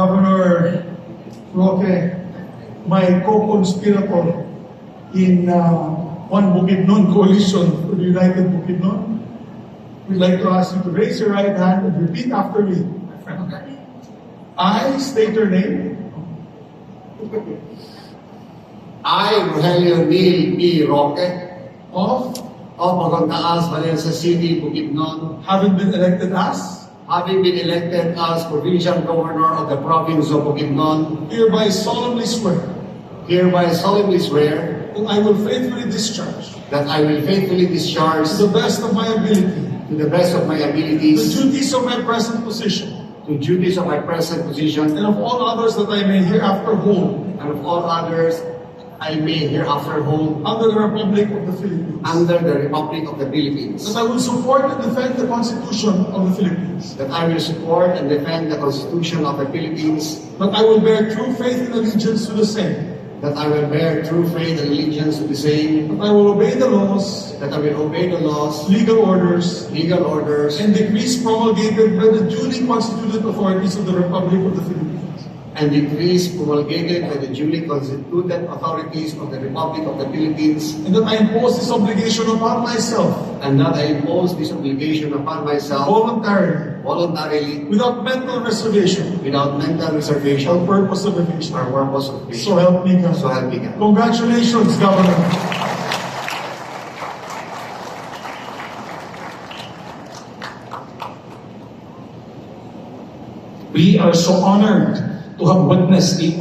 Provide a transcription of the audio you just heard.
Governor Roque, my co-conspirator in One Bukidnon coalition for the United Bukidnon, we'd like to ask you to raise your right hand and repeat after me, my friend. I state your name. I, Rogelio Neil P. Roque, Of Bagontaas, Valencia City, Bukidnon, having been elected as, having been elected as Provincial Governor of the Province of Bukidnon, hereby solemnly swear hereby solemnly swear that I will faithfully discharge, that I will faithfully discharge to the best of my ability, to the best of my the abilities duties of my present position, the duties of my present position, and of all others that I may hereafter hold and of all others I may hereafter hold under the Republic of the Philippines. under the Republic of the Philippines. That I will support and defend the Constitution of the Philippines. That I will support and defend the Constitution of the Philippines. That I will bear true faith and allegiance to the same. That I will bear true faith and allegiance to the same. That I will obey the laws, That I will obey the laws, legal orders, legal orders, and decrees promulgated by the duly constituted authorities of the Republic of the Philippines. and decrees promulgated by the duly constituted authorities of the Republic of the Philippines, And that I impose this obligation upon myself and that I impose this obligation upon myself voluntarily, voluntarily, without mental reservation without mental or reservation purpose of evasion. or purpose of So evasion. help me God. So help me God. Congratulations, Governor. We are so honored to have witnessed a